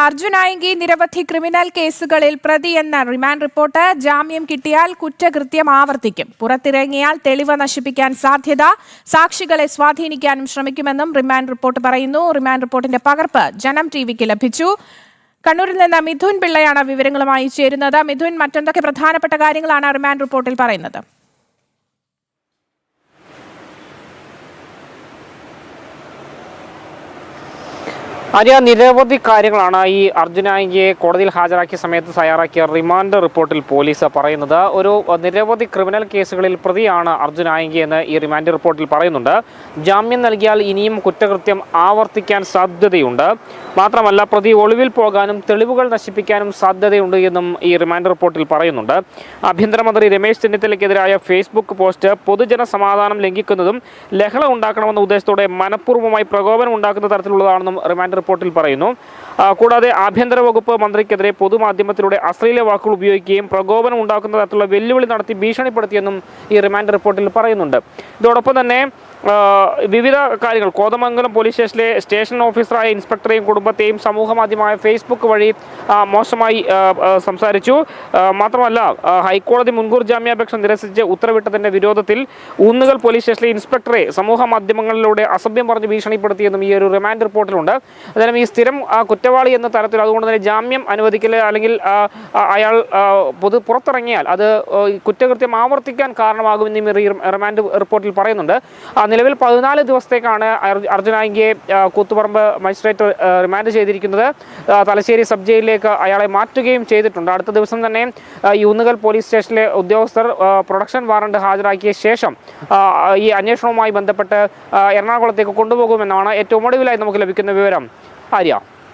അർജുൻ ആയങ്കി നിരവധി ക്രിമിനൽ കേസുകളിൽ പ്രതിയെന്ന remand report. ജാമ്യം കിട്ടിയാൽ കുറ്റകൃത്യം ആവർത്തിക്കും. പുറത്തിറങ്ങിയാൽ തെളിവ് നശിപ്പിക്കാൻ സാധ്യത. സാക്ഷികളെ സ്വാധീനിക്കാനും ശ്രമിക്കുമെന്നും റിമാൻഡ് റിപ്പോർട്ട് പറയുന്നു. റിമാൻഡ് റിപ്പോർട്ടിന്റെ പകർപ്പ് ജനം ടിവിക്ക് ലഭിച്ചു. കണ്ണൂരിൽ നിന്ന് മിഥുൻ പിള്ളയാണ് വിവരങ്ങളുമായി ചേരുന്നത്. മിഥുൻ, മറ്റെന്തൊക്കെ പ്രധാനപ്പെട്ട കാര്യങ്ങളാണ് റിമാൻഡ് റിപ്പോർട്ടിൽ പറയുന്നത്? നിരവധി കാര്യങ്ങളാണ് ഈ അർജുൻ ആയങ്കിയെ കോടതിയിൽ ഹാജരാക്കിയ സമയത്ത് തയ്യാറാക്കിയ റിമാൻഡ് റിപ്പോർട്ടിൽ പോലീസ് പറയുന്നത്. നിരവധി ക്രിമിനൽ കേസുകളിൽ പ്രതിയാണ് അർജുൻ ആയങ്കി എന്ന് ഈ റിമാൻഡ് റിപ്പോർട്ടിൽ പറയുന്നുണ്ട്. ജാമ്യം നൽകിയാൽ ഇനിയും കുറ്റകൃത്യം ആവർത്തിക്കാൻ സാധ്യതയുണ്ട്. മാത്രമല്ല, പ്രതി ഒളിവിൽ പോകാനും തെളിവുകൾ നശിപ്പിക്കാനും സാധ്യതയുണ്ട് എന്നും ഈ റിമാൻഡ് റിപ്പോർട്ടിൽ പറയുന്നുണ്ട്. ആഭ്യന്തരമന്ത്രി രമേശ് ചെന്നിത്തലയ്ക്കെതിരായ ഫേസ്ബുക്ക് പോസ്റ്റ് പൊതുജന സമാധാനം ലംഘിക്കുന്നതും ലഹള ഉണ്ടാക്കണമെന്ന ഉദ്ദേശത്തോടെ മനഃപൂർവ്വമായി പ്രകോപനം ഉണ്ടാക്കുന്ന തരത്തിലുള്ളതാണെന്നും റിമാൻഡ് റിപ്പോർട്ടിൽ പറയുന്നു. കൂടാതെ ആഭ്യന്തര വകുപ്പ് മന്ത്രിക്കെതിരെ പൊതുമാധ്യമത്തിലൂടെ അശ്ലീല വാക്കുകൾ ഉപയോഗിക്കുകയും പ്രകോപനം ഉണ്ടാക്കുന്ന തരത്തിലുള്ള വെല്ലുവിളി നടത്തി ഭീഷണിപ്പെടുത്തിയെന്നും ഈ റിമാൻഡ് റിപ്പോർട്ടിൽ പറയുന്നുണ്ട്. ഇതോടൊപ്പം തന്നെ വിവിധ കാര്യങ്ങൾ കോതമംഗലം പോലീസ് സ്റ്റേഷനിലെ സ്റ്റേഷൻ ഓഫീസറായ ഇൻസ്പെക്ടറെയും കുടുംബത്തെയും സമൂഹ മാധ്യമമായ ഫേസ്ബുക്ക് വഴി മോശമായി സംസാരിച്ചു. മാത്രമല്ല, ഹൈക്കോടതി മുൻകൂർ ജാമ്യാപേക്ഷ നിരസിച്ച് ഉത്തരവിട്ടതിൻ്റെ വിരോധത്തിൽ ഊന്നുകൽ പോലീസ് സ്റ്റേഷനിലെ ഇൻസ്പെക്ടറെ സമൂഹ മാധ്യമങ്ങളിലൂടെ അസഭ്യം പറഞ്ഞ് ഭീഷണിപ്പെടുത്തിയെന്നും ഈ ഒരു റിമാൻഡ് റിപ്പോർട്ടിലുണ്ട്. അതായത് ഈ സ്ഥിരം കുറ്റവാളി എന്ന തരത്തിൽ, അതുകൊണ്ട് തന്നെ ജാമ്യം അനുവദിക്കൽ അല്ലെങ്കിൽ അയാൾ പുറത്തിറങ്ങിയാൽ അത് കുറ്റകൃത്യം ആവർത്തിക്കാൻ കാരണമാകുമെന്നും റിമാൻഡ് റിപ്പോർട്ടിൽ പറയുന്നുണ്ട്. നിലവിൽ 14 ദിവസത്തേക്കാണ് അർജുൻ ആയങ്കിയെ കൂത്തുപറമ്പ് മജിസ്ട്രേറ്റ് റിമാൻഡ് ചെയ്തിരിക്കുന്നത്. തലശ്ശേരി സബ് ജയിലിലേക്ക് അയാളെ മാറ്റുകയും ചെയ്തിട്ടുണ്ട്. അടുത്ത ദിവസം തന്നെ ഊന്നുകൽ പോലീസ് സ്റ്റേഷനിലെ ഉദ്യോഗസ്ഥർ പ്രൊഡക്ഷൻ വാറണ്ട് ഹാജരാക്കിയ ശേഷം ഈ അന്വേഷണവുമായി ബന്ധപ്പെട്ട് എറണാകുളത്തേക്ക് കൊണ്ടുപോകുമെന്നാണ് ഏറ്റവും ഒടുവിലായി നമുക്ക് ലഭിക്കുന്ന വിവരം. ആര്യ.